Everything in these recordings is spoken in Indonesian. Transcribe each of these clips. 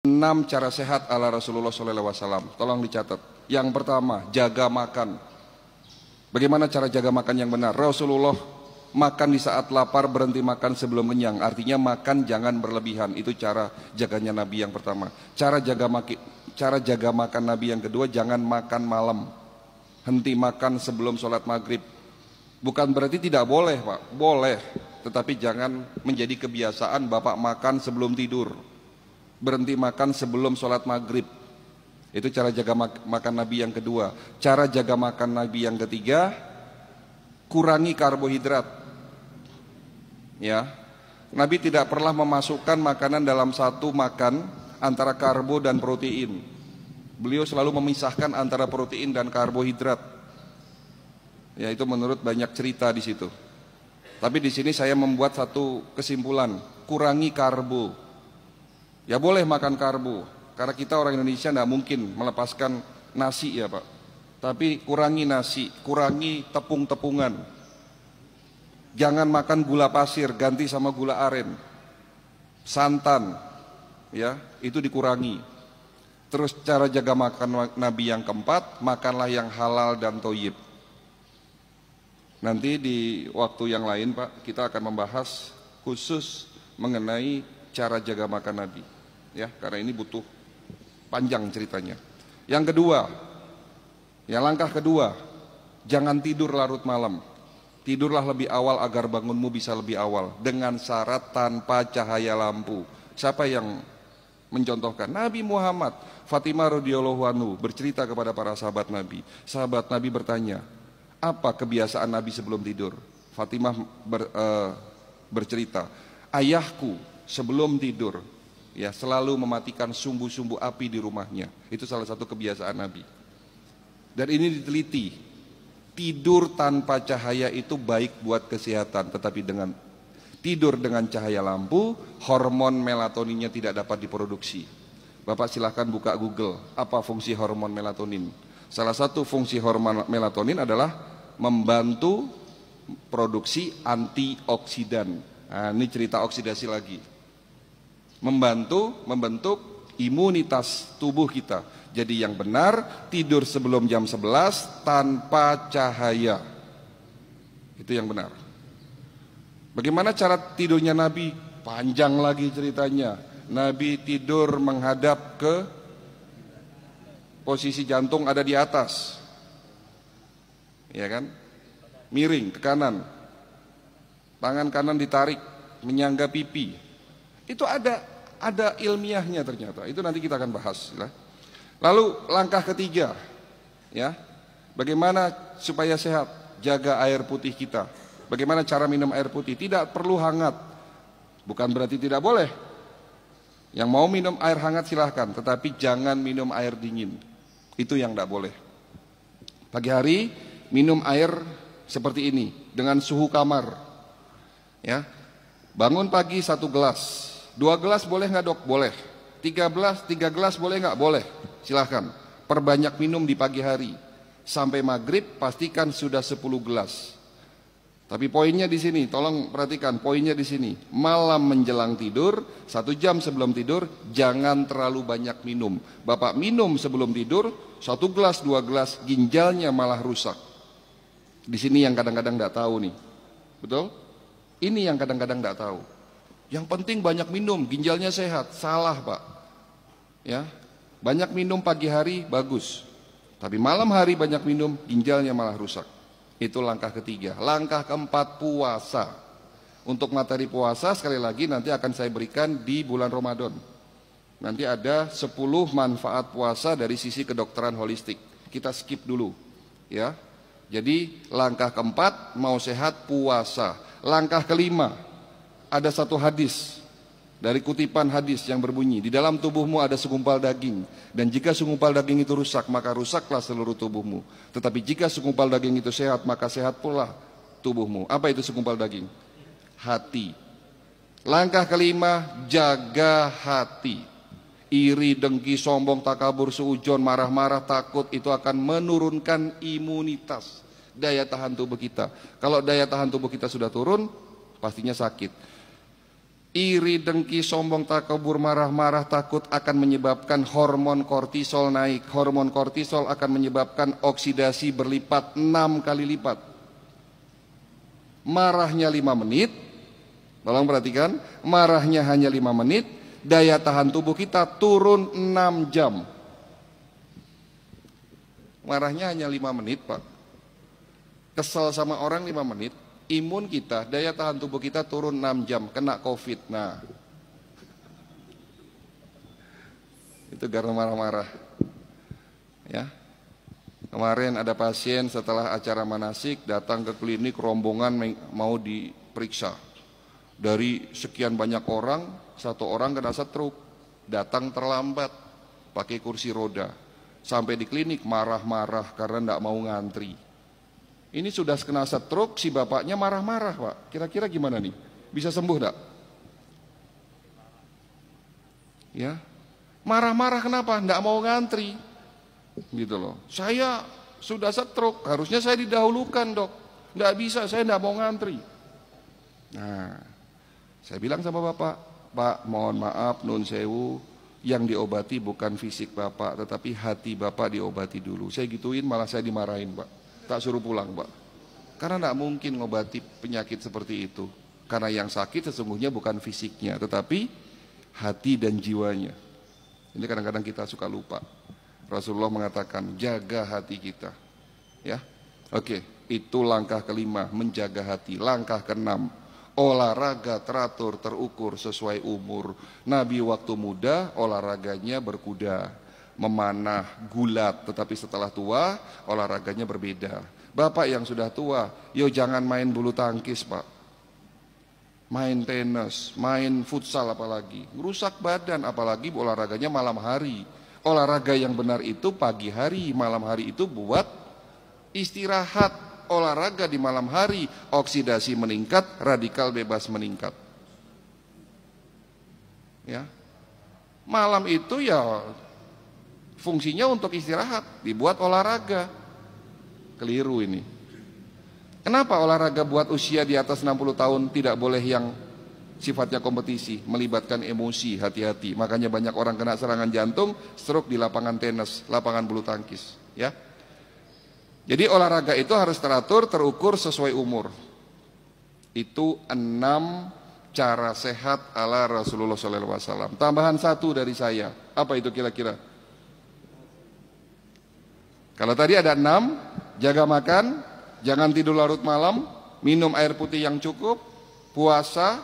6 cara sehat ala Rasulullah SAW. Tolong dicatat. Yang pertama, jaga makan. Bagaimana cara jaga makan yang benar? Rasulullah makan di saat lapar, berhenti makan sebelum kenyang. Artinya makan jangan berlebihan. Itu cara jaganya Nabi yang pertama. Cara jaga makan Nabi yang kedua, jangan makan malam. Henti makan sebelum sholat maghrib. Bukan berarti tidak boleh, Pak. Boleh. Tetapi jangan menjadi kebiasaan Bapak makan sebelum tidur. Berhenti makan sebelum sholat maghrib. Itu cara jaga makan Nabi yang kedua. Cara jaga makan Nabi yang ketiga, kurangi karbohidrat. Ya, Nabi tidak pernah memasukkan makanan dalam satu makan antara karbo dan protein. Beliau selalu memisahkan antara protein dan karbohidrat. Ya, itu menurut banyak cerita di situ. Tapi di sini saya membuat satu kesimpulan, kurangi karbo. Ya boleh makan karbo, karena kita orang Indonesia tidak mungkin melepaskan nasi ya Pak. Tapi kurangi nasi, kurangi tepung-tepungan. Jangan makan gula pasir, ganti sama gula aren. Santan, ya itu dikurangi. Terus cara jaga makan Nabi yang keempat, makanlah yang halal dan thayyib. Nanti di waktu yang lain Pak, kita akan membahas khusus mengenai cara jaga makan Nabi. Ya, karena ini butuh panjang ceritanya. Yang kedua, langkah kedua, jangan tidur larut malam. Tidurlah lebih awal agar bangunmu bisa lebih awal, dengan syarat tanpa cahaya lampu. Siapa yang mencontohkan? Nabi Muhammad. Fatimah radhiyallahu anhu bercerita kepada para sahabat Nabi. Sahabat Nabi bertanya, apa kebiasaan Nabi sebelum tidur? Fatimah bercerita, ayahku sebelum tidur ya selalu mematikan sumbu-sumbu api di rumahnya. Itu salah satu kebiasaan Nabi. Dan ini diteliti. Tidur tanpa cahaya itu baik buat kesehatan, tetapi dengan tidur dengan cahaya lampu, hormon melatoninnya tidak dapat diproduksi. Bapak silahkan buka Google, apa fungsi hormon melatonin? Salah satu fungsi hormon melatonin adalah membantu produksi antioksidan. Nah, ini cerita oksidasi lagi. Membentuk imunitas tubuh kita. Jadi yang benar, tidur sebelum jam 11 tanpa cahaya. Itu yang benar. Bagaimana cara tidurnya Nabi? Panjang lagi ceritanya. Nabi tidur menghadap ke posisi jantung ada di atas. Ya kan? Miring ke kanan. Tangan kanan ditarik menyangga pipi. Itu ada ilmiahnya ternyata. Itu nanti kita akan bahas. Lalu langkah ketiga, ya, bagaimana supaya sehat? Jaga air putih kita. Bagaimana cara minum air putih? Tidak perlu hangat. Bukan berarti tidak boleh. Yang mau minum air hangat silahkan, tetapi jangan minum air dingin. Itu yang tidak boleh. Pagi hari minum air seperti ini dengan suhu kamar. Ya, bangun pagi 1 gelas. 2 gelas boleh nggak dok? Boleh. 3 gelas boleh nggak? Boleh. Silahkan. Perbanyak minum di pagi hari. Sampai maghrib pastikan sudah 10 gelas. Tapi poinnya di sini, tolong perhatikan poinnya di sini. Malam menjelang tidur, 1 jam sebelum tidur, jangan terlalu banyak minum. Bapak minum sebelum tidur, 1 gelas, 2 gelas, ginjalnya malah rusak. Di sini yang kadang-kadang nggak tahu nih, betul? Ini yang kadang-kadang nggak tahu. Yang penting banyak minum, ginjalnya sehat. Salah Pak. Ya, banyak minum pagi hari bagus, tapi malam hari banyak minum, ginjalnya malah rusak. Itu langkah ketiga. Langkah keempat, puasa. Untuk materi puasa sekali lagi nanti akan saya berikan di bulan Ramadan. Nanti ada 10 manfaat puasa dari sisi kedokteran holistik. Kita skip dulu, ya. Jadi langkah keempat, mau sehat puasa. Langkah kelima, ada satu hadis dari kutipan hadis yang berbunyi, di dalam tubuhmu ada segumpal daging, dan jika segumpal daging itu rusak, maka rusaklah seluruh tubuhmu. Tetapi jika segumpal daging itu sehat, maka sehat pula tubuhmu. Apa itu segumpal daging? Hati. Langkah kelima, jaga hati. Iri, dengki, sombong, takabur, suujon, marah-marah, takut, itu akan menurunkan imunitas, daya tahan tubuh kita. Kalau daya tahan tubuh kita sudah turun, pastinya sakit. Iri, dengki, sombong, takabur, marah-marah, takut akan menyebabkan hormon kortisol naik. Hormon kortisol akan menyebabkan oksidasi berlipat 6 kali lipat. Marahnya 5 menit, tolong perhatikan, marahnya hanya 5 menit, daya tahan tubuh kita turun 6 jam. Marahnya hanya 5 menit, Pak. Kesel sama orang 5 menit, imun kita, daya tahan tubuh kita turun 6 jam, kena COVID. Nah, itu karena marah-marah. Ya. Kemarin ada pasien setelah acara manasik datang ke klinik, rombongan mau diperiksa. Dari sekian banyak orang, 1 orang kena stroke, datang terlambat, pakai kursi roda. Sampai di klinik marah-marah karena tidak mau ngantri. Ini sudah kena stroke, si bapaknya marah-marah, Pak. Kira-kira gimana nih? Bisa sembuh enggak? Ya. Marah-marah kenapa? Enggak mau ngantri. Gitu loh. Saya sudah stroke, harusnya saya didahulukan, Dok. Enggak bisa, saya enggak mau ngantri. Nah, saya bilang sama bapak, Pak, mohon maaf, nun sewu, yang diobati bukan fisik bapak, tetapi hati bapak diobati dulu. Saya gituin, malah saya dimarahin, Pak. Tak suruh pulang, Pak. Karena tidak mungkin ngobati penyakit seperti itu. Karena yang sakit sesungguhnya bukan fisiknya, tetapi hati dan jiwanya. Ini kadang-kadang kita suka lupa. Rasulullah mengatakan, jaga hati kita. Ya, oke. Itu langkah kelima, menjaga hati. Langkah keenam, olahraga teratur, terukur sesuai umur. Nabi waktu muda olahraganya berkuda, memanah, gulat, tetapi setelah tua olahraganya berbeda. Bapak yang sudah tua, yo jangan main bulu tangkis, Pak. Main tenis, main futsal apalagi. Rusak badan, apalagi olahraganya malam hari. Olahraga yang benar itu pagi hari, malam hari itu buat istirahat. Olahraga di malam hari, oksidasi meningkat, radikal bebas meningkat. Ya. Malam itu ya fungsinya untuk istirahat, dibuat olahraga. Keliru ini. Kenapa olahraga buat usia di atas 60 tahun tidak boleh yang sifatnya kompetisi, melibatkan emosi, hati-hati. Makanya banyak orang kena serangan jantung, stroke di lapangan tenis, lapangan bulu tangkis, ya. Jadi olahraga itu harus teratur, terukur sesuai umur. Itu 6 cara sehat ala Rasulullah SAW. Tambahan 1 dari saya. Apa itu kira-kira? Kalau tadi ada 6, jaga makan, jangan tidur larut malam, minum air putih yang cukup, puasa,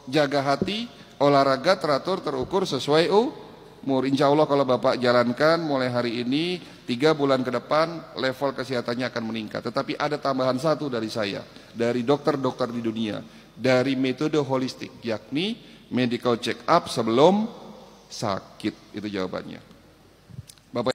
jaga hati, olahraga teratur, terukur sesuai umur. Insya Allah kalau Bapak jalankan mulai hari ini, 3 bulan ke depan level kesehatannya akan meningkat. Tetapi ada tambahan 1 dari saya, dari dokter-dokter di dunia, dari metode holistik, yakni medical check up sebelum sakit. Itu jawabannya.